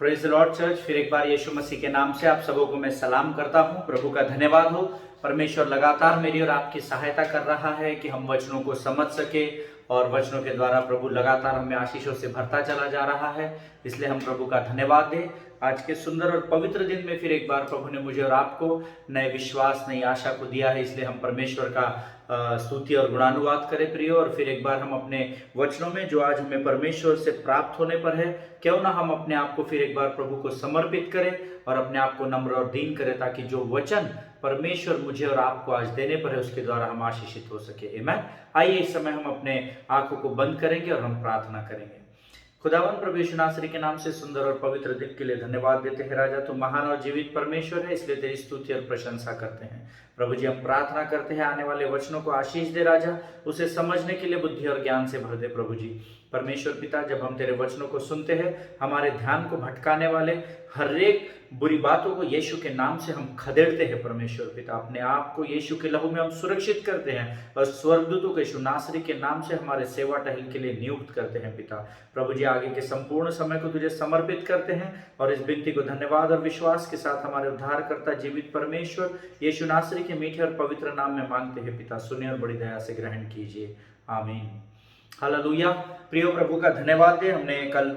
Praise the Lord church. फिर एक बार यीशु मसीह के नाम से आप सबों को मैं सलाम करता हूं। प्रभु का धन्यवाद हो। परमेश्वर लगातार मेरी और आपकी सहायता कर रहा है कि हम वचनों को समझ सके और वचनों के द्वारा प्रभु लगातार हमें आशीषों से भरता चला जा रहा है। इसलिए हम प्रभु का धन्यवाद दें। आज के सुंदर और पवित्र दिन में फिर एक बार प्रभु ने मुझे और आपको नए विश्वास, नई आशा को दिया है। इसलिए हम परमेश्वर का स्तुति और गुणानुवाद करें प्रियो। और फिर एक बार हम अपने वचनों में जो आज हमें परमेश्वर से प्राप्त होने पर है, क्यों ना हम अपने आप को फिर एक बार प्रभु को समर्पित करें और अपने आप को नम्र और दीन करें, ताकि जो वचन परमेश्वर मुझे और आपको आज देने पर है उसके द्वारा हम आशीषित हो सके। आमीन। आइए इस समय हम अपने आंखों को बंद करेंगे और हम प्रार्थना करेंगे। खुदावन प्रभु यीशु नासरी के नाम से सुंदर और पवित्र दिन के लिए धन्यवाद देते हैं। राजा तू महान और जीवित परमेश्वर है, इसलिए तेरी स्तुति और प्रशंसा करते हैं। प्रभु जी, हम प्रार्थना करते हैं आने वाले वचनों को आशीष दे राजा, उसे समझने के लिए बुद्धि और ज्ञान से भर दे। प्रभु जी परमेश्वर पिता, जब हम तेरे वचनों को सुनते हैं, हमारे ध्यान को भटकाने वाले हर एक बुरी बातों को यीशु के नाम से हम खदेड़ते हैं। परमेश्वर पिता, अपने आप को यीशु के लहू में हम सुरक्षित करते हैं और स्वर्गदूतों के यीशु नासरी के नाम से हमारे सेवा टहल के लिए नियुक्त करते हैं। पिता प्रभु जी, आगे के संपूर्ण समय को तुझे समर्पित करते हैं और इस विनती को धन्यवाद और विश्वास के साथ हमारे उद्धारकर्ता जीवित परमेश्वर यीशु नासरी के मीठे और पवित्र नाम में मांगते हैं। पिता सुनिए और बड़ी दया से ग्रहण कीजिए। आमीन। हालेलुया। प्रियो, प्रभु का धन्यवाद दे। हमने कल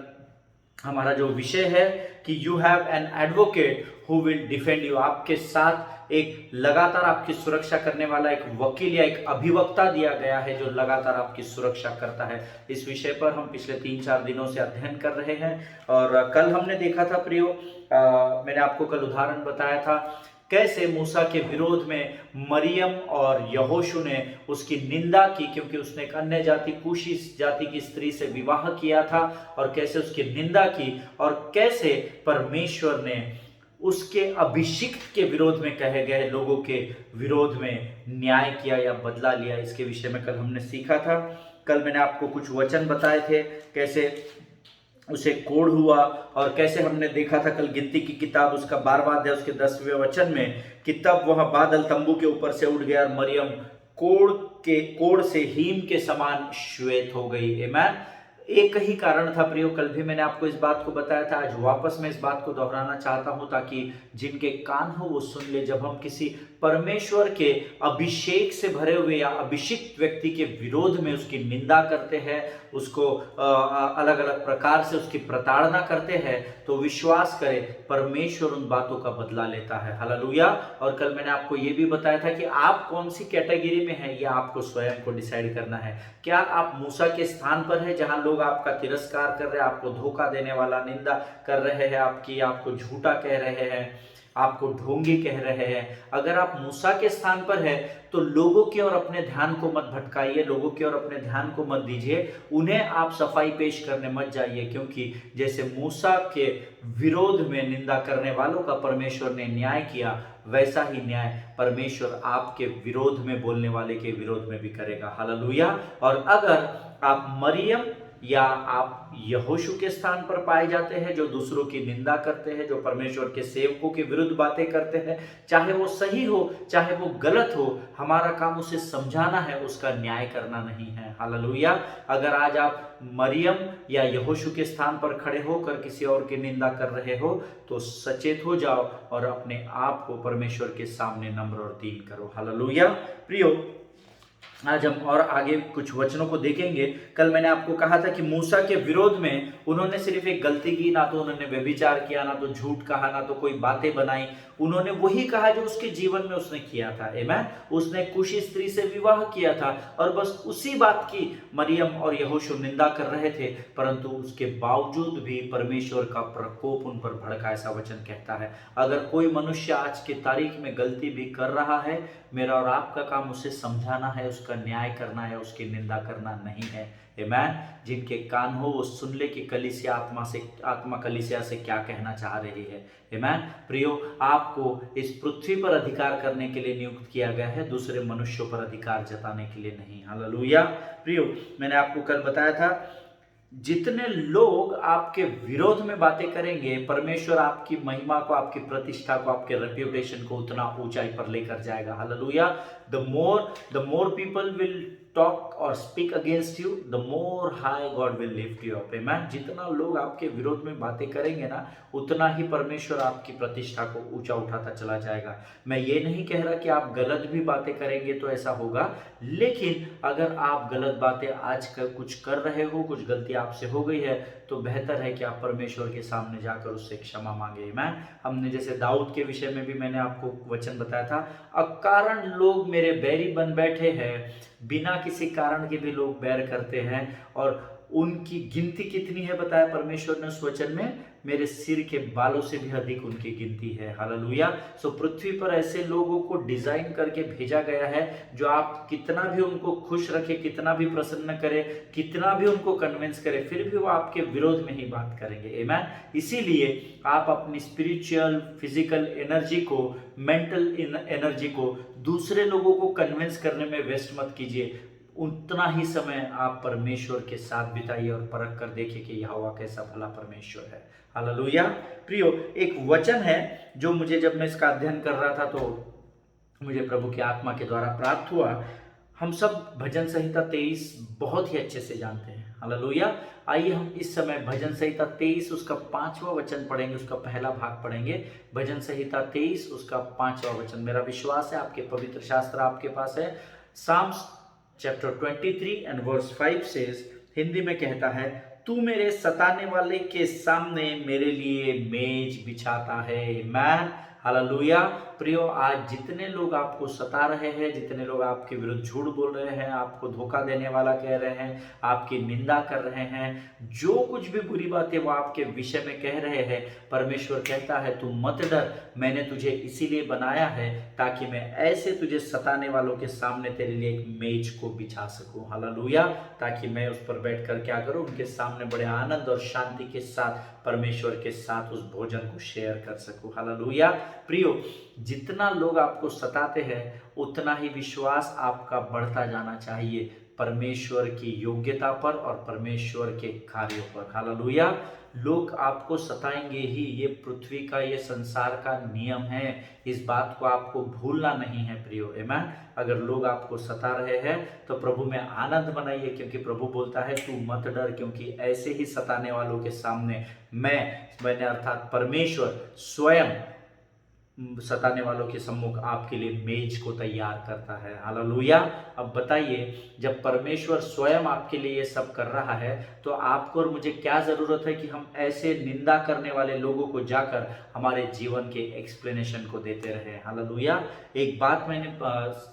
हमारा जो विषय है कि you have an advocate who will defend you, आपके साथ एक लगातार आपकी सुरक्षा करने वाला एक वकील या एक अभिवक्ता दिया गया है जो लगातार आपकी सुरक्षा करता है। इस विषय पर हम पिछले 3-4 दिनों से अध्ययन कर रहे हैं और कल हमने देखा था प्रियो, मैंने आपको कल उदाहरण बताया था कैसे मूसा के विरोध में मरियम और यहोशू ने उसकी निंदा की, क्योंकि उसने एक अन्य जाति कूशी जाति की स्त्री से विवाह किया था, और कैसे उसकी निंदा की और कैसे परमेश्वर ने उसके अभिषिक्त के विरोध में कहे गए लोगों के विरोध में न्याय किया या बदला लिया। इसके विषय में कल हमने सीखा था। कल मैंने आपको कुछ वचन बताए थे, कैसे उसे कोढ़ हुआ, और कैसे हमने देखा था कल गिनती की किताब उसका 12वां अध्याय उसके 10वें वचन में कि तब वह बादल तंबू के ऊपर से उड़ गया और मरियम कोढ़ से हीम के समान श्वेत हो गई। आमीन। एक ही कारण था प्रियो, कल भी मैंने आपको इस बात को बताया था। आज वापस मैं इस बात को दोहराना चाहता हूं ताकि जिनके कान हो वो सुन ले। जब हम किसी परमेश्वर के अभिषेक से भरे हुए या अभिषिक्त व्यक्ति के विरोध में उसकी निंदा करते हैं, उसको अलग अलग प्रकार से उसकी प्रताड़ना करते हैं, तो विश्वास करें परमेश्वर उन बातों का बदला लेता है। हालेलुया। और कल मैंने आपको ये भी बताया था कि आप कौन सी कैटेगरी में हैं, ये आपको स्वयं को डिसाइड करना है। क्या आप मूसा के स्थान पर है जहां लोग आपका तिरस्कार कर रहे हैं, आपको धोखा देने वाला निंदा कर रहे हैं, आपको झूठा कह रहे हैं, आपको ढोंगी कह रहे हैं? अगर आप मूसा के स्थान पर है तो लोगों की ओर अपने ध्यान को मत भटकाइए, लोगों की ओर अपने ध्यान को मत दीजिए, उन्हें आप सफाई पेश करने मत जाइए, क्योंकि जैसे मूसा के विरोध में निंदा करने वालों का परमेश्वर ने न्याय किया, वैसा ही न्याय परमेश्वर आपके विरोध में बोलने वाले के विरोध में भी करेगा। हालेलुया। और अगर आप मरियम या आप यहोशू के स्थान पर पाए जाते हैं जो दूसरों की निंदा करते हैं, जो परमेश्वर के सेवकों के विरुद्ध बातें करते हैं, चाहे वो सही हो चाहे वो गलत हो, हमारा काम उसे समझाना है, उसका न्याय करना नहीं है। हालेलुया। अगर आज आप मरियम या यहोशू के स्थान पर खड़े होकर किसी और की निंदा कर रहे हो तो सचेत हो जाओ और अपने आप को परमेश्वर के सामने नम्र और दीन करो। हालेलुया। प्रियो, आज हम और आगे कुछ वचनों को देखेंगे। कल मैंने आपको कहा था कि मूसा के विरोध में उन्होंने सिर्फ एक गलती की, ना तो उन्होंने व्यभिचार किया, ना तो झूठ कहा, ना तो कोई बातें बनाई, उन्होंने वही कहा जो उसके जीवन में उसने किया था। आमीन। उसने कुशी स्त्री से विवाह किया था और बस उसी बात की मरियम और यहोशू निंदा कर रहे थे, परंतु उसके बावजूद भी परमेश्वर का प्रकोप उन पर भड़का, ऐसा वचन कहता है। अगर कोई मनुष्य आज की तारीख में गलती भी कर रहा है, मेरा और आपका काम उसे समझाना है, उसका न्याय करना है, उसकी निंदा करना नहीं है। आमीन। जिनके कान हो वो सुन ले कि कलीसिया आत्मा कलीसिया से क्या कहना चाह रही है। आमीन। प्रियो, आपको इस पृथ्वी पर अधिकार करने के लिए नियुक्त किया गया है, दूसरे मनुष्यों पर अधिकार जताने के लिए नहीं। हालेलुया। प्रियो, मैंने आपको कल बताया था जितने लोग आपके विरोध में बातें करेंगे, परमेश्वर आपकी महिमा को, आपकी प्रतिष्ठा को, आपके रेप्यूटेशन को उतना ऊंचाई पर लेकर जाएगा। Hallelujah. The more people will talk और speak against you, the more high God will lift you up. Amen. जितना लोग आपके विरोध में बातें करेंगे ना, उतना ही परमेश्वर आपकी प्रतिष्ठा को ऊंचा उठाता चला जाएगा। मैं ये नहीं कह रहा कि आप गलत भी बातें करेंगे तो ऐसा होगा, लेकिन अगर आप गलत बातें आज कुछ कर रहे हो, कुछ गलती आपसे हो गई है, तो बेहतर है कि आप परमेश्वर के सामने जाकर उससे क्षमा मांगे। आमेन। हमने जैसे दाऊद के विषय में भी मैंने आपको वचन बताया था, अकारण लोग मेरे बैरी बन बैठे हैं, बिना किसी कारण के भी लोग बैर करते हैं, और उनकी गिनती कितनी है बताया परमेश्वर ने उस वचन में, मेरे सिर के बालों से भी अधिक उनकी गिनती है। हालेलुया। सो पृथ्वी पर ऐसे लोगों को डिजाइन करके भेजा गया है, जो आप कितना भी उनको खुश रखे, कितना भी प्रसन्न करे, कितना भी उनको कन्विंस करे, फिर भी वो आपके विरोध में ही बात करेंगे। आमेन। इसीलिए आप अपनी स्पिरिचुअल फिजिकल एनर्जी को, मेंटल एनर्जी को दूसरे लोगों को कन्विंस करने में वेस्ट मत कीजिए। उतना ही समय आप परमेश्वर के साथ बिताइए और परख कर देखिए कि यहोवा कैसा भला परमेश्वर है। हालेलुया। प्रियो, एक वचन है जो मुझे, जब मैं इसका अध्ययन कर रहा था तो मुझे प्रभु की आत्मा के द्वारा प्राप्त हुआ। हम सब भजन संहिता 23 बहुत ही अच्छे से जानते हैं। हालेलुया। आइए हम इस समय भजन संहिता 23 उसका 5वां वचन पढ़ेंगे, उसका पहला भाग पढ़ेंगे। भजन संहिता 23 उसका 5वां वचन। मेरा विश्वास है आपके पवित्र शास्त्र आपके पास है। Psalms chapter 23 and verse 5 says, Hindi में कहता है, तू मेरे सताने वाले के सामने मेरे लिए मेज बिछाता है। मैन। हालेलुया। प्रियो, आज जितने लोग आपको सता रहे हैं, जितने लोग आपके विरुद्ध झूठ बोल रहे हैं, आपको धोखा देने वाला कह रहे हैं, आपकी निंदा कर रहे हैं, जो कुछ भी बुरी बातें वो आपके विषय में कह रहे हैं, परमेश्वर कहता है तू मत डर, मैंने तुझे इसीलिए बनाया है ताकि मैं ऐसे तुझे सताने वालों के सामने तेरे लिए एक मेज को बिछा सकूं। हालेलुया। ताकि मैं उस पर बैठ कर क्या करूं, उनके सामने बड़े आनंद और शांति के साथ परमेश्वर के साथ उस भोजन को शेयर कर सकूं। हालेलुया। प्रियो, जितना लोग आपको सताते हैं, उतना ही विश्वास आपका बढ़ता जाना चाहिए परमेश्वर की योग्यता पर और परमेश्वर के कार्यों पर। हालेलुया। लोग आपको सताएंगे ही, ये पृथ्वी का, ये संसार का नियम है। इस बात को आपको भूलना नहीं है प्रियो। आमेन। अगर लोग आपको सता रहे हैं तो प्रभु में आनंद मनाइए, क्योंकि प्रभु बोलता है तू मत डर, क्योंकि ऐसे ही सताने वालों के सामने मैंने अर्थात परमेश्वर स्वयं सताने वालों के सम्मुख आपके लिए मेज को तैयार करता है। हालेलुया। अब बताइए, जब परमेश्वर स्वयं आपके लिए ये सब कर रहा है, तो आपको और मुझे क्या जरूरत है कि हम ऐसे निंदा करने वाले लोगों को जाकर हमारे जीवन के एक्सप्लेनेशन को देते रहे। हालेलुया। एक बात मैंने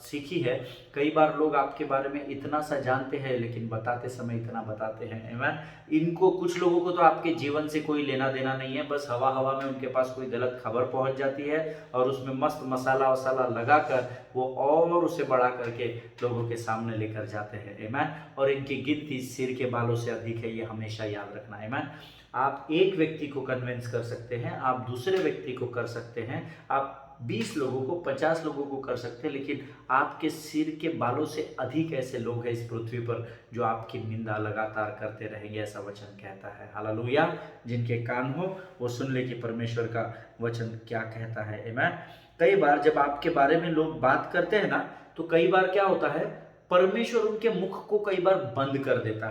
सीखी है, कई बार लोग आपके बारे में इतना सा जानते हैं लेकिन बताते समय इतना बताते हैं। आमेन। इनको, कुछ लोगों को तो आपके जीवन से कोई लेना देना नहीं है, बस हवा हवा में उनके पास कोई गलत खबर पहुंच जाती है और उसमें मस्त मसाला वसाला लगाकर वो और उसे बढ़ा करके लोगों के सामने लेकर जाते हैं। आमेन। और इनकी गिनती सिर के बालों से अधिक है, ये हमेशा याद रखना। आमेन। आप एक व्यक्ति को कन्विंस कर सकते हैं, आप दूसरे व्यक्ति को कर सकते हैं, आप 20 लोगों को, 50 लोगों को कर सकते हैं, लेकिन आपके सिर के बालों से अधिक ऐसे लोग हैं इस पृथ्वी पर जो आपकी निंदा लगातार करते रहेंगे, ऐसा वचन कहता है। हालेलुया। जिनके कान हो वो सुन ले कि परमेश्वर का वचन क्या कहता है। आमेन। कई बार जब आपके बारे में लोग बात करते हैं ना, तो कई बार क्या होता है, परमेश्वर उनके मुख को कई बार बंद कर देता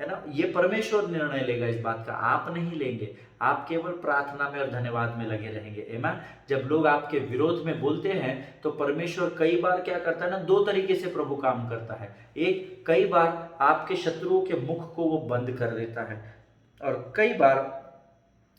है ना। ये परमेश्वर निर्णय लेगा इस बात का, आप नहीं लेंगे। आप केवल प्रार्थना में और धन्यवाद में लगे रहेंगे। आमेन। जब लोग आपके विरोध में बोलते हैं तो परमेश्वर कई बार क्या करता है ना, दो तरीके से प्रभु काम करता है। एक, कई बार आपके शत्रुओं के मुख को वो बंद कर देता है, और कई बार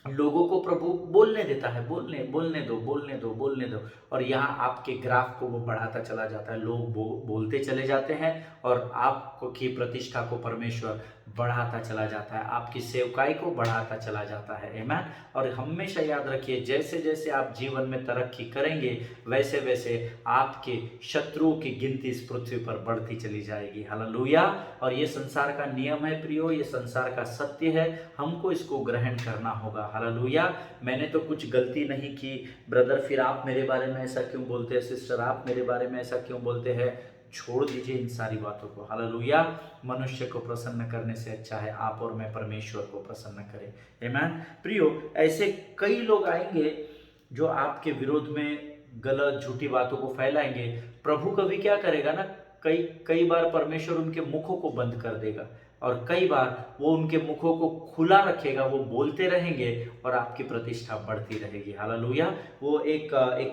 लोगों को प्रभु बोलने देता है, बोलने दो, बोलने दो, बोलने दो, और यहाँ आपके ग्राफ को वो बढ़ाता चला जाता है। लोग बोलते चले जाते हैं और आपको की प्रतिष्ठा को परमेश्वर बढ़ाता चला जाता है, आपकी सेवकाई को बढ़ाता चला जाता है। आमेन। और हमेशा याद रखिए, जैसे जैसे आप जीवन में तरक्की करेंगे, वैसे वैसे आपके शत्रुओं की गिनती इस पृथ्वी पर बढ़ती चली जाएगी। हालेलुया। और ये संसार का नियम है प्रियो, ये संसार का सत्य है, हमको इसको ग्रहण करना होगा। हालेलुया। मैंने तो कुछ गलती नहीं की ब्रदर, फिर आप मेरे बारे में ऐसा क्यों बोलते हैं, सिस्टर आप मेरे बारे में ऐसा क्यों बोलते हैं, छोड़ दीजिए इन सारी बातों को। हालेलुया। मनुष्य को प्रसन्न करने से अच्छा है आप और मैं परमेश्वर को प्रसन्न करें। आमेन। प्रियो, ऐसे कई लोग आएंगे जो आपके विरोध में गलत झूठी बातों को फैलाएंगे, प्रभु कभी क्या करेगा ना, कई कई बार परमेश्वर उनके मुखों को बंद कर देगा और कई बार वो उनके मुखों को खुला रखेगा, वो बोलते रहेंगे और आपकी प्रतिष्ठा बढ़ती रहेगी। हालेलुया। वो एक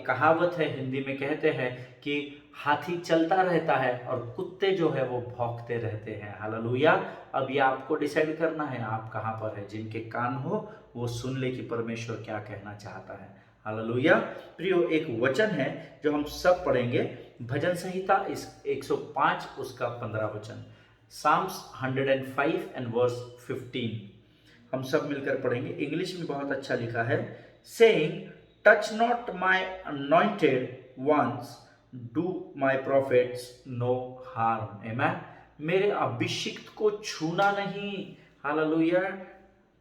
कहावत है, हिंदी में कहते हैं कि हाथी चलता रहता है और कुत्ते जो है वो भौंकते रहते हैं। हालेलुया। अब ये आपको डिसाइड करना है आप कहाँ पर है। जिनके कान हो वो सुन ले कि परमेश्वर क्या कहना चाहता है। हालेलुया। प्रियो, एक वचन है जो हम सब पढ़ेंगे, भजन संहिता इस 105 उसका 15 वचन, Psalms 105 एंड वर्स 15। हम सब मिलकर पढ़ेंगे। इंग्लिश में बहुत अच्छा लिखा है, saying touch not my anointed ones, do my prophets no harm. Amen. मेरे अभिषिक्त को छूना नहीं। Hallelujah.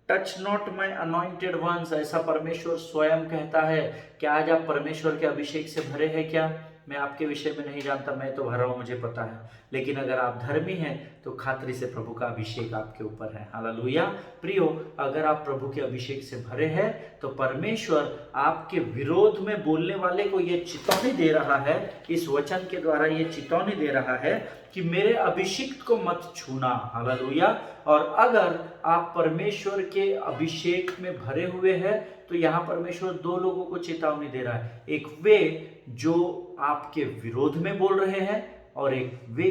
Touch not my anointed ones, ऐसा परमेश्वर स्वयं कहता है। क्या आज आप परमेश्वर के अभिषेक से भरे हैं क्या? मैं आपके विषय में नहीं जानता, मैं तो भरा हूं, मुझे पता है। लेकिन अगर आप धर्मी हैं तो खातरी से प्रभु का अभिषेक आपके ऊपर है। हालेलुया। प्रियो, अगर आप प्रभु के अभिषेक से भरे हैं तो परमेश्वर आपके विरोध में बोलने वाले को यह चेतावनी दे रहा है, इस वचन के द्वारा यह चेतावनी दे रहा है कि मेरे अभिषिक्त को मत छूना। हालेलुया। और अगर आप परमेश्वर के अभिषेक में भरे हुए हैं तो यहाँ परमेश्वर दो लोगों को चेतावनी दे रहा है, एक वे जो आपके विरोध में बोल रहे हैं और एक वे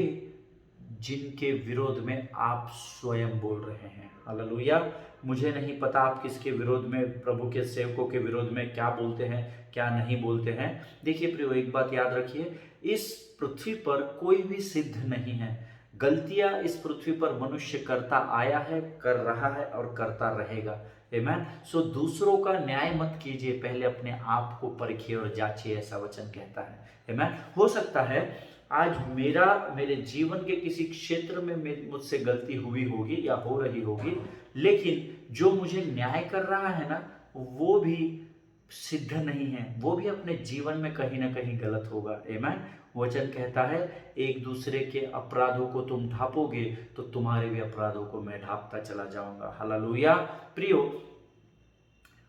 जिनके विरोध में आप स्वयं बोल रहे हैं। हालेलुया। मुझे नहीं पता आप किसके विरोध में, प्रभु के सेवकों के विरोध में क्या बोलते हैं क्या नहीं बोलते हैं। देखिए प्रियो, एक बात याद रखिए, इस पृथ्वी पर कोई भी सिद्ध नहीं है। गलतियां इस पृथ्वी पर मनुष्य करता आया है, कर रहा है और करता रहेगा। आमेन। सो दूसरों का न्याय मत कीजिए, पहले अपने आप को परखिए और जांचिए, ऐसा वचन कहता है। आमेन। हो सकता है आज मेरे जीवन के किसी क्षेत्र में मुझसे गलती हुई होगी या हो रही होगी, लेकिन जो मुझे न्याय कर रहा है ना, वो भी सिद्ध नहीं है, वो भी अपने जीवन में कहीं ना कहीं गलत होगा। आमेन। वचन कहता है, एक दूसरे के अपराधों को तुम ढापोगे तो तुम्हारे भी अपराधों को मैं ढापता चला जाऊंगा। हालेलुया। प्रियो,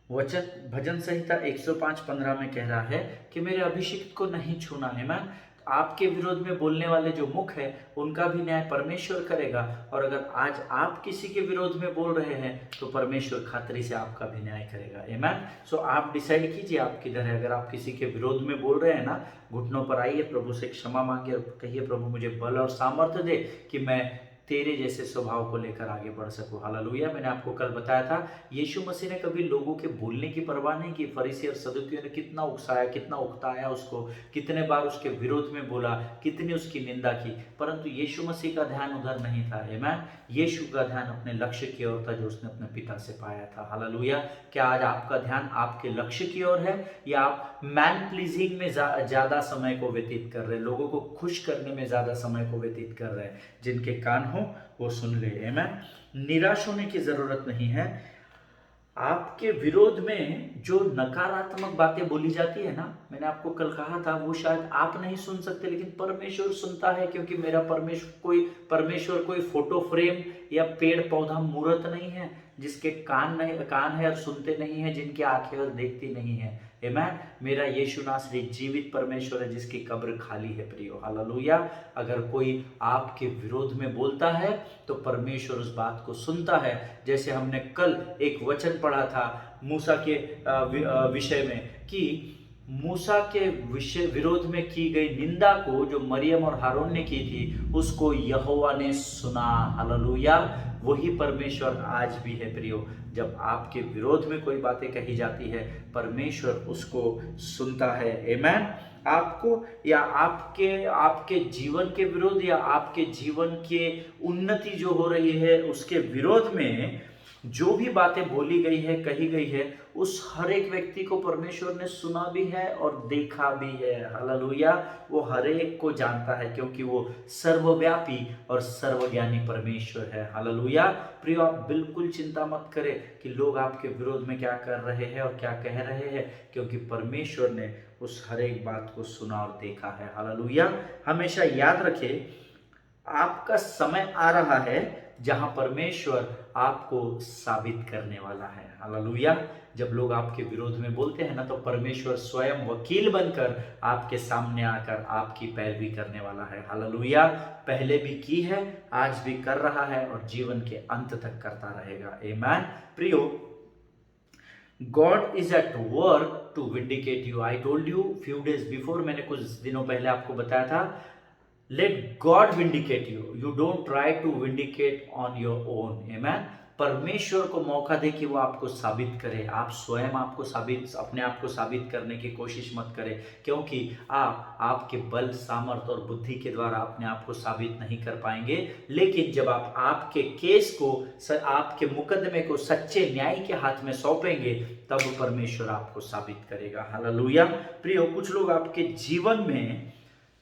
वचन भजन संहिता 105:15 में कह रहा है कि मेरे अभिषिक्त को नहीं छूना। आमेन। आपके विरोध में बोलने वाले जो मुख है उनका भी न्याय परमेश्वर करेगा, और अगर आज आप किसी के विरोध में बोल रहे हैं तो परमेश्वर खातरी से आपका भी न्याय करेगा। आमेन। सो आप डिसाइड कीजिए आप किधर है। अगर आप किसी के विरोध में बोल रहे हैं ना, घुटनों पर आइए, प्रभु से क्षमा मांगिए और कहिए, प्रभु मुझे बल और सामर्थ्य दे कि मैं तेरे जैसे स्वभाव को लेकर आगे बढ़ सकूं। हालेलुया। मैंने आपको कल बताया था, यीशु मसीह ने कभी लोगों के बोलने की परवाह नहीं की। फरीसी और सदुकियों ने कितना उकसाया, कितना उकताया उसको, कितने बार उसके विरोध में बोला, कितनी उसकी निंदा की, परंतु यीशु मसीह का ध्यान उधर नहीं था। आमेन। यीशु का ध्यान अपने लक्ष्य की ओर था जो उसने अपने पिता से पाया था। हालेलुया। क्या आज आपका ध्यान आपके लक्ष्य की ओर है या आप मैन प्लीजिंग में ज्यादा समय को व्यतीत कर रहे हैं, लोगों को खुश करने में ज्यादा समय को व्यतीत कर रहे हैं? जिनके कान हो वो सुन ले। आमेन। निराश होने की जरूरत नहीं है। आपके विरोध में जो नकारात्मक बातें बोली जाती है ना, मैंने आपको कल कहा था, वो शायद आप नहीं सुन सकते लेकिन परमेश्वर सुनता है, क्योंकि मेरा परमेश्वर कोई फोटो फ्रेम या पेड़ पौधा मूर्त नहीं है जिसके कान है और सुनते नहीं है, जिनकी आंखें और देखती नहीं है। आमेन। मेरा यीशु नासरी जीवित परमेश्वर है जिसकी कब्र खाली है। प्रियो, हालेलुया। अगर कोई आपके विरोध में बोलता है तो परमेश्वर उस बात को सुनता है। जैसे हमने कल एक वचन पढ़ा था मूसा के विषय में, कि मूसा के विरोध में की गई निंदा को जो मरियम और हारून ने की थी, उसको यहोवा ने सुना। हालेलुया। वही परमेश्वर आज भी है प्रियो। जब आपके विरोध में कोई बातें कही जाती है, परमेश्वर उसको सुनता है। आमेन। आपको या आपके जीवन के विरोध या आपके जीवन के उन्नति जो हो रही है उसके विरोध में जो भी बातें बोली गई है, कही गई है, उस हर एक व्यक्ति को परमेश्वर ने सुना भी है और देखा भी है। हालेलुया। वो हर एक को जानता है क्योंकि वो सर्वव्यापी और सर्वज्ञानी परमेश्वर है। हालेलुया। प्रियो, आप बिल्कुल चिंता मत करें कि लोग आपके विरोध में क्या कर रहे हैं और क्या कह रहे हैं, क्योंकि परमेश्वर ने उस हर एक बात को सुना और देखा है। हालेलुया। हमेशा याद रखें, आपका समय आ रहा है जहां परमेश्वर आपको साबित करने वाला है। हालेलुया। जब लोग आपके विरोध में बोलते हैं ना, तो परमेश्वर स्वयं वकील बनकर आपके सामने आकर आपकी पैरवी करने वाला है। हालेलुया। पहले भी की है, आज भी कर रहा है और जीवन के अंत तक करता रहेगा। आमीन। प्रियो, God is at work to vindicate you. I told you few days before, मैंने कुछ दिनों पहले आपको बताया था, let God vindicate you. You don't try to vindicate on your own. Amen. परमेश्वर को मौका दे कि वो आपको साबित करे। आप स्वयं आपको साबित, अपने आप को साबित करने की कोशिश मत करें, क्योंकि आप आपके बल, सामर्थ और बुद्धि के द्वारा अपने आप को साबित नहीं कर पाएंगे। लेकिन जब आप आपके केस को, आपके मुकदमे को सच्चे न्याय के हाथ में सौंपेंगे, तब परमेश्वर आपको साबित करेगा। हालेलुया। प्रियो, कुछ लोग आपके जीवन में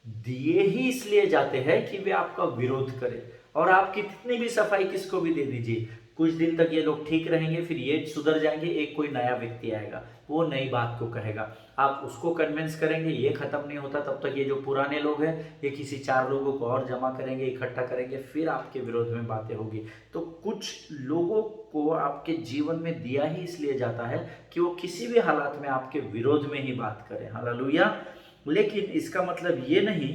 दिए ही इसलिए जाते हैं कि वे आपका विरोध करें, और आप कितनी भी सफाई किसको भी दे दीजिए, कुछ दिन तक ये लोग ठीक रहेंगे, फिर ये सुधर जाएंगे, एक कोई नया व्यक्ति आएगा, वो नई बात को कहेगा, आप उसको कन्विंस करेंगे, ये खत्म नहीं होता तब तक ये जो पुराने लोग हैं ये किसी 4 लोगों को और जमा करेंगे, इकट्ठा करेंगे, फिर आपके विरोध में बातें होगी। तो कुछ लोगों को आपके जीवन में दिया ही इसलिए जाता है कि वो किसी भी हालात में आपके विरोध में ही बात करें। हालेलुया। लेकिन इसका मतलब ये नहीं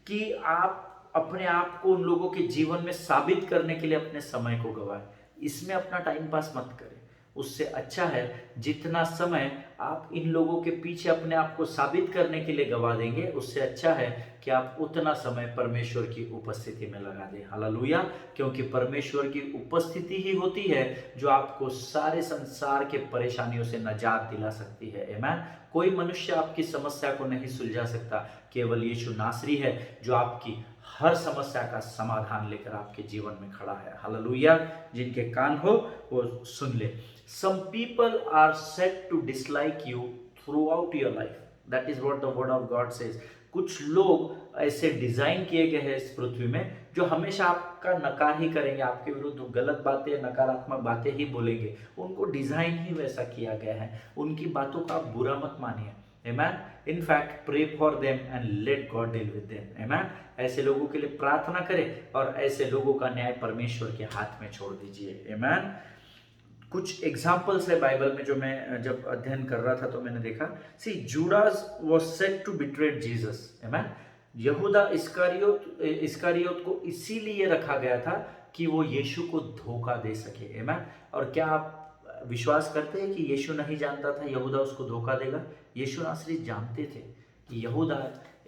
कि आप अपने आप को उन लोगों के जीवन में साबित करने के लिए अपने समय को गवाएं। इसमें अपना टाइम पास मत करें। उससे अच्छा है जितना समय आप इन लोगों के पीछे अपने आप को साबित करने के लिए गवा देंगे, उससे अच्छा है कि आप उतना समय परमेश्वर की उपस्थिति में लगा दें। हालेलुया। क्योंकि परमेश्वर की उपस्थिति ही होती है जो आपको सारे संसार के परेशानियों से निजात दिला सकती है। आमीन। कोई मनुष्य आपकी समस्या को नहीं सुलझा सकता, केवल यीशु नासरी है जो आपकी हर समस्या का समाधान लेकर आपके जीवन में खड़ा है। हालेलुया। जिनके कान हो वो सुन ले। Some people are set to dislike you throughout your life, that is what the word of God says. कुछ लोग ऐसे डिजाइन किए गए हैं इस पृथ्वी में जो हमेशा आपका नकार ही करेंगे, आपके विरुद्ध गलत बातें, नकारात्मक बातें ही बोलेंगे। उनको डिजाइन ही वैसा किया गया है, उनकी बातों का आप बुरा मत मानिए। Amen. In fact, pray for them and let God deal with them. Amen. ऐसे लोगों के लिए प्रार्थना करें और ऐसे लोगों का न्याय परमेश्वर के हाथ में छोड़ दीजिए। Amen. कुछ एग्जाम्पल्स है बाइबल में जो मैं जब अध्ययन कर रहा था तो मैंने देखा। See Judas was set to betrayed Jesus. Amen. यहूदा इस्करियोत को इसीलिए रखा गया था कि वो यीशु को धोखा दे सके। आमेन। और क्या आप विश्वास करते हैं कि यीशु नहीं जानता था यहूदा उसको धोखा देगा? यीशु नासरी जानते थे कि यहूदा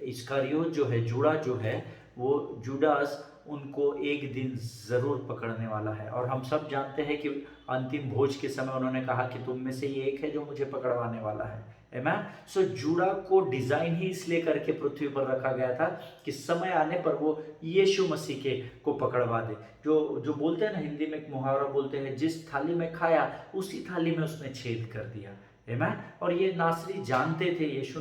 इस्करियोत जो है, जूड़ा जो है, वो जूडास उनको एक दिन जरूर पकड़ने वाला है। और हम सब जानते हैं कि अंतिम भोज के समय उन्होंने कहा कि तुम में से ये एक है जो मुझे पकड़वाने वाला है। आमेन। सो जूड़ा को डिजाइन ही इसलिए करके पृथ्वी पर रखा गया था कि समय आने पर वो यीशु मसीह के को पकड़वा दे। जो बोलते हैं ना, हिंदी में एक मुहावरा बोलते हैं, जिस थाली में खाया उसी थाली में उसने छेद कर दिया। आमेन। और ये नासरी जानते थे, यीशु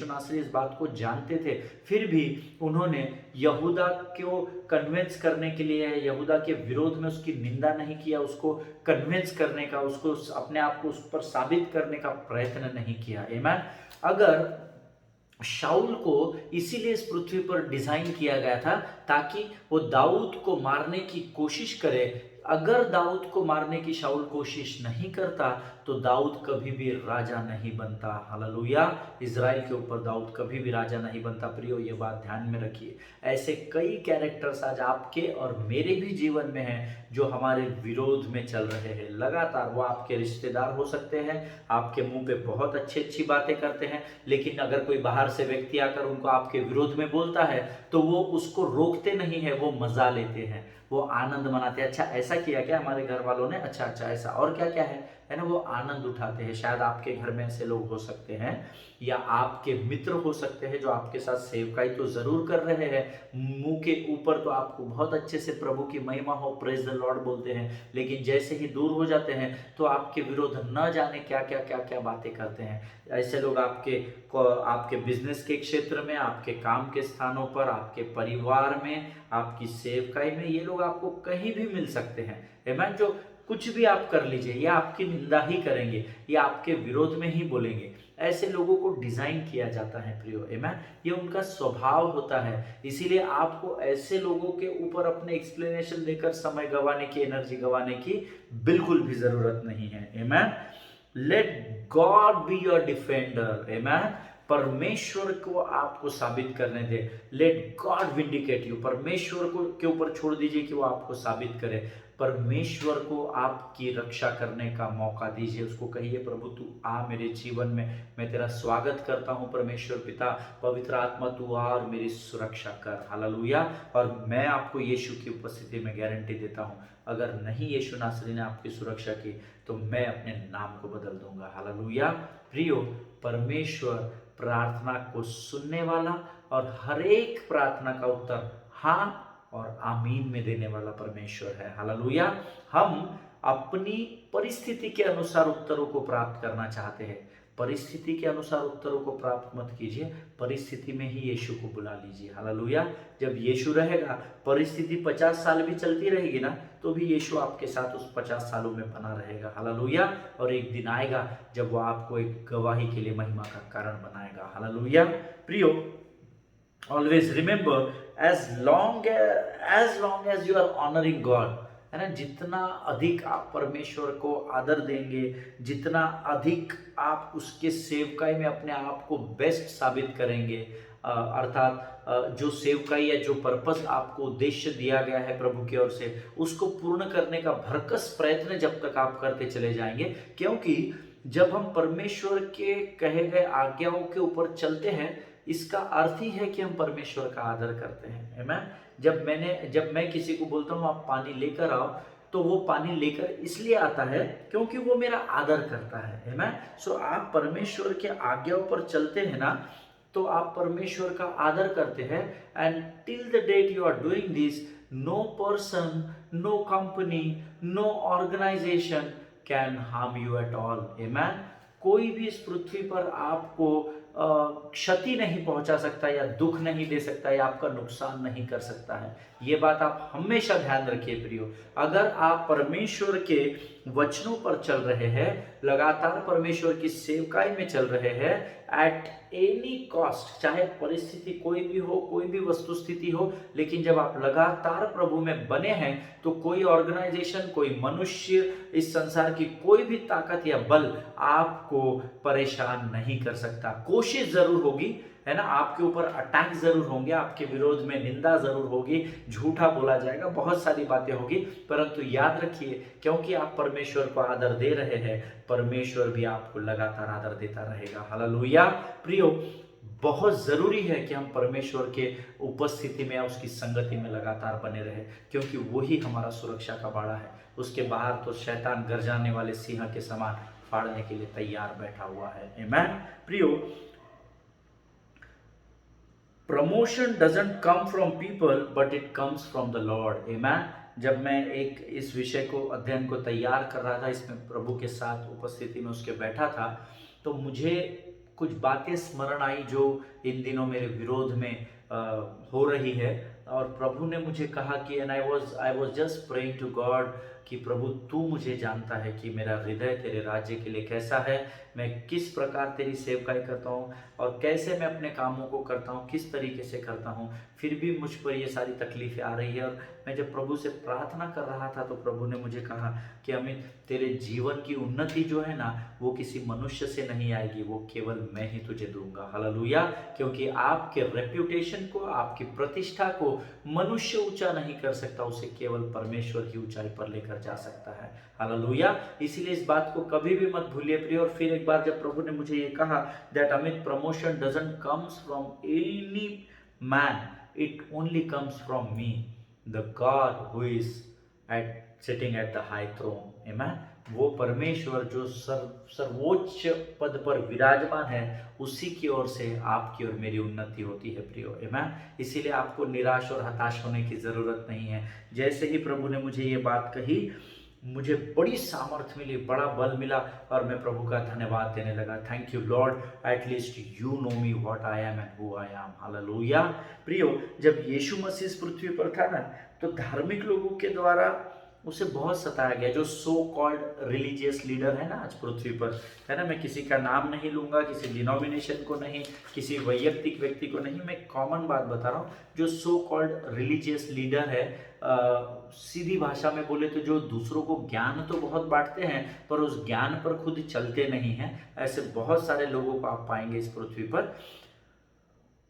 नासरी इस बात को जानते थे, फिर भी उन्होंने यहूदा को कन्विंस करने के लिए, यहूदा के विरोध में उसकी निंदा नहीं किया, उसको कन्विंस करने का, उसको अपने आप को उस पर साबित करने का प्रयत्न नहीं किया। आमीन। अगर शाऊल को इसीलिए इस पृथ्वी पर डिजाइन किया गया था ताकि वो दाऊद को मारने की कोशिश करे। अगर दाऊद को मारने की शाऊल कोशिश नहीं करता तो दाऊद कभी भी राजा नहीं बनता। हालेलुया। इजराइल के ऊपर दाऊद कभी भी राजा नहीं बनता। प्रियो, ये बात ध्यान में रखिए। ऐसे कई कैरेक्टर्स आज आपके और मेरे भी जीवन में हैं जो हमारे विरोध में चल रहे हैं लगातार। वो आपके रिश्तेदार हो सकते हैं, आपके मुंह पे बहुत अच्छी बातें करते हैं, लेकिन अगर कोई बाहर से व्यक्ति आकर उनको आपके विरोध में बोलता है तो वो उसको रोकते नहीं है, वो मजा लेते हैं, वो आनंद मनाते हैं। अच्छा ऐसा किया क्या हमारे घर वालों ने, अच्छा ऐसा, और क्या क्या है ना, वो आनंद उठाते हैं। शायद आपके घर में ऐसे लोग हो सकते हैं या आपके मित्र हो सकते हैं जो आपके साथ सेवकाई तो जरूर कर रहे हैं, मुंह के ऊपर तो आपको बहुत अच्छे से प्रभु की महिमा हो, प्रेज द लॉर्ड बोलते हैं, लेकिन जैसे ही दूर हो जाते हैं तो आपके विरोध न जाने क्या क्या बातें करते हैं। ऐसे लोग आपके बिजनेस के क्षेत्र में, आपके काम के स्थानों पर, आपके परिवार में, आपकी सेवकाई में, ये लोग आपको कहीं भी मिल सकते हैं। आमीन। जो कुछ भी आप कर लीजिए, ये आपकी निंदा ही करेंगे, ये आपके विरोध में ही बोलेंगे। ऐसे लोगों को डिजाइन किया जाता है प्रियो, आमेन। ये उनका स्वभाव होता है, इसीलिए आपको ऐसे लोगों के ऊपर अपने एक्सप्लेनेशन देकर समय गंवाने की, एनर्जी गंवाने की बिल्कुल भी जरूरत नहीं है, amen. Let God be your defender, amen. परमेश्वर को आपको साबित करने दे। लेट गॉड विंडिकेट यू, परमेश्वर को के ऊपर छोड़ दीजिए कि वो आपको साबित करे। परमेश्वर को आपकी रक्षा करने का मौका दीजिए। उसको कहिए, प्रभु तू आ मेरे जीवन में, मैं तेरा स्वागत करता हूँ परमेश्वर पिता। पवित्र आत्मा तू आ और मेरी सुरक्षा कर, हालेलुया। और मैं आपको यीशु की उपस्थिति में गारंटी देता हूँ, अगर नहीं यीशु नासरी ने आपकी सुरक्षा की तो मैं अपने नाम को बदल दूंगा, हालेलुया। प्रियो, परमेश्वर प्रार्थना को सुनने वाला और हर एक प्रार्थना का उत्तर हाँ और आमीन में देने वाला परमेश्वर है, हालेलुया। हम अपनी परिस्थिति के अनुसार उत्तरों को प्राप्त करना चाहते हैं, परिस्थिति के अनुसार उत्तरों को प्राप्त मत कीजिए, परिस्थिति में ही यीशु को बुला लीजिए, हालेलुया। जब यीशु रहेगा, परिस्थिति 50 साल भी चलती रहेगी ना, तो भी यीशु आपके साथ उस 50 सालों में बना रहेगा, हालेलुया। और एक दिन आएगा जब वो आपको एक गवाही के लिए महिमा का कारण बनाएगा, हालेलुया। प्रियो, always remember, as long as you are honoring God, है ना, जितना अधिक आप परमेश्वर को आदर देंगे, जितना अधिक आप उसके सेवकाई में अपने आप को बेस्ट साबित करेंगे, अर्थात जो सेवकाई या जो पर्पस आपको उद्देश्य दिया गया है प्रभु की ओर से, उसको पूर्ण करने का भरकस प्रयत्न जब तक आप करते चले जाएंगे, क्योंकि जब हम परमेश्वर के कहे गए आज्ञाओं के ऊपर चलते हैं, इसका अर्थ ही है कि हम परमेश्वर का आदर करते हैं, आमेन। जब मैं किसी को बोलता हूँ आप पानी लेकर आओ, तो वो पानी लेकर इसलिए आता है क्योंकि वो मेरा आदर करता है, आमेन। सो आप परमेश्वर के आज्ञाओं पर चलते हैं ना, तो आप परमेश्वर का आदर करते हैं। And till the date you are doing this, no person, no company, no organisation can harm you at all, amen. कोई भी इस पृथ्वी पर आपको क्षति नहीं पहुंचा सकता या दुख नहीं दे सकता या आपका नुकसान नहीं कर सकता है। ये बात आप हमेशा ध्यान रखिए प्रियो। अगर आप परमेश्वर के वचनों पर चल रहे हैं, लगातार परमेश्वर की सेवकाई में चल रहे हैं, एट एनी कॉस्ट, चाहे परिस्थिति कोई भी हो, कोई भी वस्तु स्थिति हो, लेकिन जब आप लगातार प्रभु में बने हैं, तो कोई ऑर्गेनाइजेशन, कोई मनुष्य, इस संसार की कोई भी ताकत या बल आपको परेशान नहीं कर सकता। कोशिश जरूर होगी, है ना, आपके ऊपर अटैक जरूर होंगे, आपके विरोध में निंदा जरूर होगी, झूठा बोला जाएगा, बहुत सारी बातें होगी, परंतु याद रखिए, क्योंकि आप परमेश्वर को आदर दे रहे हैं, परमेश्वर भी आपको लगातार आदर देता रहेगा, हालेलुया। प्रियो, बहुत जरूरी है कि हम परमेश्वर के उपस्थिति में या उसकी संगति में लगातार बने रहे, क्योंकि वही हमारा सुरक्षा का बाड़ा है। उसके बाहर तो शैतान गरजाने वाले सिंह के समान फाड़ने के लिए तैयार बैठा हुआ है, आमेन। प्रियो, promotion doesn't come from people but it comes from the Lord, amen. जब मैं इस विषय को, अध्ययन को तैयार कर रहा था, इसमें प्रभु के साथ उपस्थिति में उसके बैठा था, तो मुझे कुछ बातें स्मरण आई जो इन दिनों मेरे विरोध में हो रही है। और प्रभु ने मुझे कहा कि and I was just praying to God कि प्रभु तू मुझे जानता है कि मेरा हृदय तेरे राज्य के लिए कैसा है, मैं किस प्रकार तेरी सेवकाई करता हूँ और कैसे मैं अपने कामों को करता हूँ, किस तरीके से करता हूँ, फिर भी मुझ पर ये सारी तकलीफें आ रही है। और मैं जब प्रभु से प्रार्थना कर रहा था, तो प्रभु ने मुझे कहा कि अमित, तेरे जीवन की उन्नति जो है ना, वो किसी मनुष्य से नहीं आएगी, वो केवल मैं ही तुझे दूंगा, हालेलुया। क्योंकि आपके रेप्यूटेशन को, आपकी प्रतिष्ठा को मनुष्य ऊंचा नहीं कर सकता, उसे केवल परमेश्वर ही ऊंचाई पर लेकर जा सकता है, हालेलुया। इसीलिए इस बात को कभी भी मत भूलिए प्रिय। और फिर एक बार जब प्रभु ने मुझे ये कहा that Amit, promotion doesn't comes from any man, it only comes from me, the God who is sitting at the high throne, amen. वो परमेश्वर जो सर्वोच्च पद पर विराजमान है, उसी की ओर से आपकी और मेरी उन्नति होती है प्रियो, आमेन। इसीलिए आपको निराश और हताश होने की जरूरत नहीं है। जैसे ही प्रभु ने मुझे ये बात कही, मुझे बड़ी सामर्थ्य मिली, बड़ा बल मिला, और मैं प्रभु का धन्यवाद देने लगा। Thank you Lord, at least you know me what I am and who I am, hallelujah. प्रियो, जब यीशु मसीह इस पृथ्वी पर था ना, तो धार्मिक लोगों के द्वारा उसे बहुत सताया गया। जो सो कॉल्ड रिलीजियस लीडर है ना आज पृथ्वी पर, है ना, मैं किसी का नाम नहीं लूंगा, किसी डिनोमिनेशन को नहीं, किसी वैयक्तिक व्यक्ति को नहीं, मैं कॉमन बात बता रहा हूँ। जो सो कॉल्ड रिलीजियस लीडर है, सीधी भाषा में बोले तो जो दूसरों को ज्ञान तो बहुत बांटते हैं पर उस ज्ञान पर खुद चलते नहीं हैं, ऐसे बहुत सारे लोगों को आप पाएंगे इस पृथ्वी पर।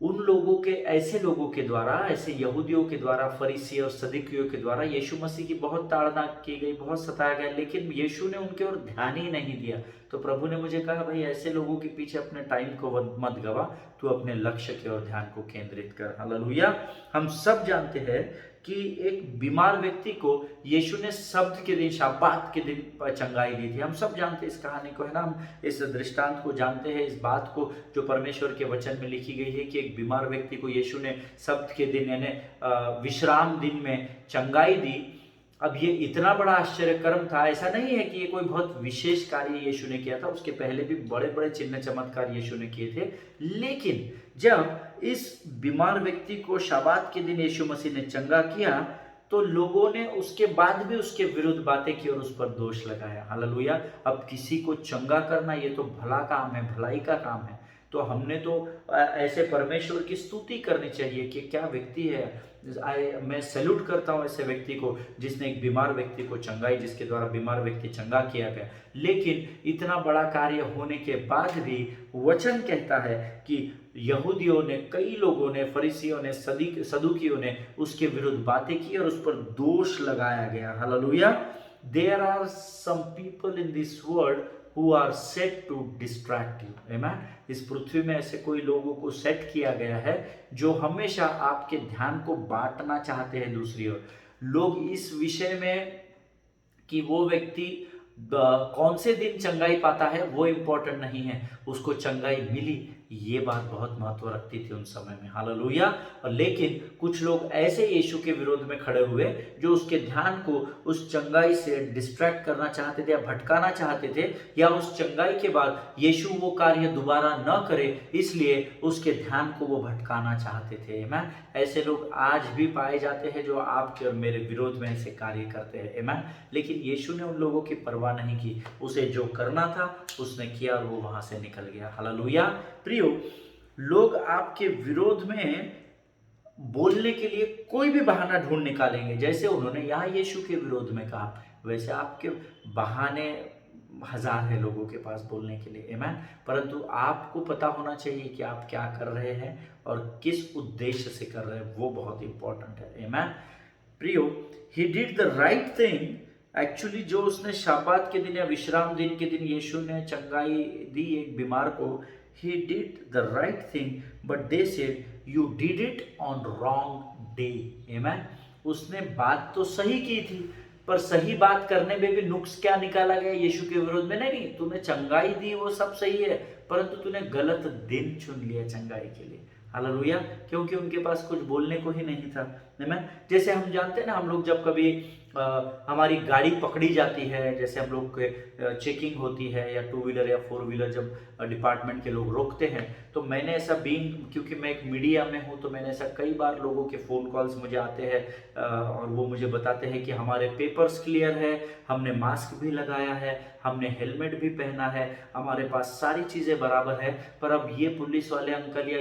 उन लोगों के, ऐसे लोगों के द्वारा, ऐसे यहूदियों के द्वारा, फरीसी और सदूकियों के द्वारा यीशु मसीह की बहुत ताड़ना की गई, बहुत सताया गया, लेकिन यीशु ने उनके ओर ध्यान ही नहीं दिया। तो प्रभु ने मुझे कहा, भाई ऐसे लोगों के पीछे अपने टाइम को मत गवा, तू अपने लक्ष्य की ओर ध्यान को केंद्रित कर। हालेलुया। हम सब जानते हैं कि एक बीमार व्यक्ति को यीशु ने शब्द के दिन, शाबात के दिन चंगाई दी थी। हम सब जानते हैं इस कहानी को, है ना, हम इस दृष्टांत को जानते हैं, इस बात को जो परमेश्वर के वचन में लिखी गई है कि एक बीमार व्यक्ति को यीशु ने शब्द के दिन यानी विश्राम दिन में चंगाई दी। अब ये इतना बड़ा आश्चर्य कर्म था, ऐसा नहीं है कि ये कोई बहुत विशेष कार्य यीशु ने किया था, उसके पहले भी बड़े बड़े चिन्ह चमत्कार यीशु ने किए थे। लेकिन जब इस बीमार व्यक्ति को शबात के दिन यीशु मसीह ने चंगा किया तो लोगों ने उसके बाद भी उसके विरुद्ध बातें की और उस पर दोष लगाया। हालेलुया। अब किसी को चंगा करना ये तो भला काम है, भलाई का काम है, तो हमने तो ऐसे परमेश्वर की स्तुति करनी चाहिए कि क्या व्यक्ति है। मैं सैल्यूट करता हूँ ऐसे व्यक्ति को जिसने एक बीमार व्यक्ति को चंगाई, जिसके द्वारा बीमार व्यक्ति चंगा किया गया। लेकिन इतना बड़ा कार्य होने के बाद भी वचन कहता है कि यहूदियों ने, कई लोगों ने, फरीसियों ने, सदूकियों ने उसके विरुद्ध बातें की और उस पर दोष लगाया गया। Hallelujah. There are some people in this world who are set to distract you. Amen? इस पृथ्वी में ऐसे कोई लोगों को सेट किया गया है जो हमेशा आपके ध्यान को बांटना चाहते हैं दूसरी ओर। लोग इस विषय में कि वो व्यक्ति कौन से दिन चंगाई पाता है वो इम्पोर्टेंट नहीं है, उसको चंगाई मिली, ये बात बहुत महत्व रखती थी उन समय में। हालेलुया। और लेकिन कुछ लोग ऐसे यीशु के विरोध में खड़े हुए जो उसके ध्यान को उस चंगाई से डिस्ट्रैक्ट करना चाहते थे या भटकाना चाहते थे, या उस चंगाई के बाद यीशु वो कार्य दोबारा न करे इसलिए उसके ध्यान को वो भटकाना चाहते थे। आमीन। ऐसे लोग आज भी पाए जाते हैं जो आपके और मेरे विरोध में ऐसे कार्य करते हैं। आमीन। लेकिन यीशु ने उन लोगों की परवाह नहीं की, उसे जो करना था उसने किया और वो वहां से निकल गया। हालेलुया। प्रियो, लोग आपके विरोध में बोलने के लिए कोई भी बहाना ढूंढ निकालेंगे। जैसे उन्होंने यहाँ यीशु के विरोध में कहा, वैसे आपके बहाने हजार है लोगों के पास बोलने के लिए। आमीन। परंतु आपको पता होना चाहिए कि आप क्या कर रहे हैं और किस उद्देश्य से कर रहे हैं, वो बहुत इंपॉर्टेंट है। आमीन। प्रियो, he did the right thing. Actually जो उसने शाबात के दिन या विश्राम दिन के दिन यीशु ने चंगाई दी एक बीमार को, he did the right thing, but they said you did it on wrong day. Amen. उसने बात तो सही की थी, पर सही बात करने में भी नुक्स क्या निकाला गया यीशु के विरोध में? नहीं, तूने चंगाई दी वो सब सही है, परंतु तूने गलत दिन चुन लिया चंगाई के लिए। हालेलुया। क्योंकि उनके पास कुछ बोलने को ही नहीं था। आमीन। जैसे हम जानते हैं ना, हम लोग जब कभी हमारी गाड़ी पकड़ी जाती है, जैसे हम लोग चेकिंग होती है या 2 व्हीलर या 4 व्हीलर जब डिपार्टमेंट के लोग रोकते हैं, तो मैंने ऐसा क्योंकि मैं एक मीडिया में हूँ, तो मैंने ऐसा कई बार लोगों के फ़ोन कॉल्स मुझे आते हैं और वो मुझे बताते हैं कि हमारे पेपर्स क्लियर है, हमने मास्क भी लगाया है, हमने हेलमेट भी पहना है, हमारे पास सारी चीज़ें बराबर है, पर अब ये पुलिस वाले अंकल या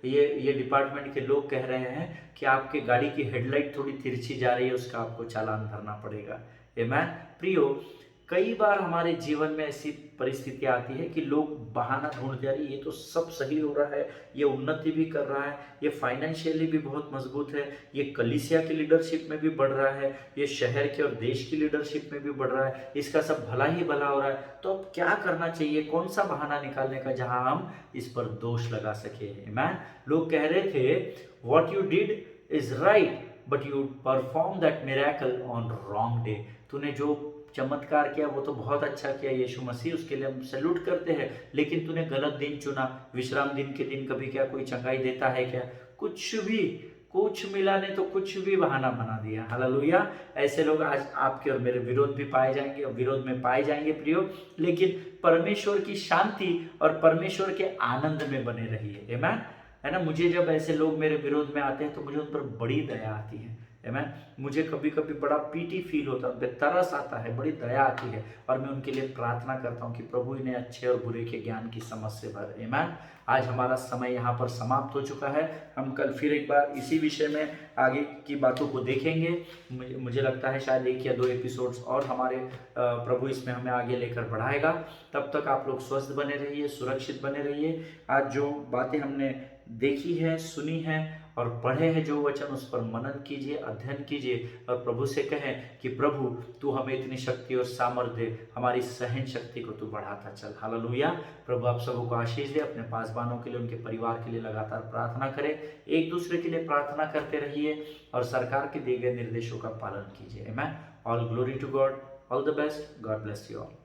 ये डिपार्टमेंट के लोग कह रहे हैं कि आपके गाड़ी की हेडलाइट थोड़ी तिरछी जा रही है, उसका आपको चालान भरना पड़ेगा। आमीन। प्रियो, कई बार हमारे जीवन में ऐसी परिस्थिति आती है कि लोग बहाना ढूंढते हैं, ये तो सब सही हो रहा है, ये उन्नति भी कर रहा है, ये फाइनेंशियली भी बहुत मजबूत है, ये कलीसिया की लीडरशिप में भी बढ़ रहा है, ये शहर के और देश की लीडरशिप में भी बढ़ रहा है, इसका सब भला ही भला हो रहा है, तो अब क्या करना चाहिए, कौन सा बहाना निकालने का जहां हम इस पर दोष लगा सके। आमीन। लोग कह रहे थे, what you did is right but you perform that miracle on wrong day. तूने जो चमत्कार किया वो तो बहुत अच्छा किया यीशु मसीह, उसके लिए हम सैल्यूट करते हैं, लेकिन तूने गलत दिन चुना। विश्राम दिन के दिन कभी क्या कोई चंगाई देता है क्या? कुछ मिला नहीं तो कुछ भी बहाना बना दिया। हालेलुया। ऐसे लोग आज आपके और मेरे विरोध भी पाए जाएंगे और विरोध में पाए जाएंगे प्रियो, लेकिन परमेश्वर की शांति और परमेश्वर के आनंद में बने रहिए। आमीन। है ना। मुझे जब ऐसे लोग मेरे विरोध में आते हैं तो मुझे उन पर बड़ी दया आती है। आमेन। मुझे कभी कभी बड़ा पीटी फील होता है, उन पे तरस आता है, बड़ी दया आती है, और मैं उनके लिए प्रार्थना करता हूँ कि प्रभु इन्हें अच्छे और बुरे के ज्ञान की समझ से भर। आमेन। आज हमारा समय यहाँ पर समाप्त हो चुका है। हम कल फिर एक बार इसी विषय में आगे की बातों को देखेंगे। मुझे लगता है शायद 1 या 2 एपिसोड्स और हमारे प्रभु इसमें हमें आगे लेकर बढ़ाएगा। तब तक आप लोग स्वस्थ बने रहिए, सुरक्षित बने रहिए। आज जो बातें हमने देखी है, सुनी है और पढ़े हैं जो वचन, उस पर मनन कीजिए, अध्ययन कीजिए और प्रभु से कहें कि प्रभु तू हमें इतनी शक्ति और सामर्थ्य दे, हमारी सहन शक्ति को तू बढ़ाता चल। हालेलुया। प्रभु आप सबों को आशीष दे। अपने पासवानों के लिए, उनके परिवार के लिए लगातार प्रार्थना करें, एक दूसरे के लिए प्रार्थना करते रहिए और सरकार के दिए गए निर्देशों का पालन कीजिए। Amen. All glory to God, all the best, God bless you all.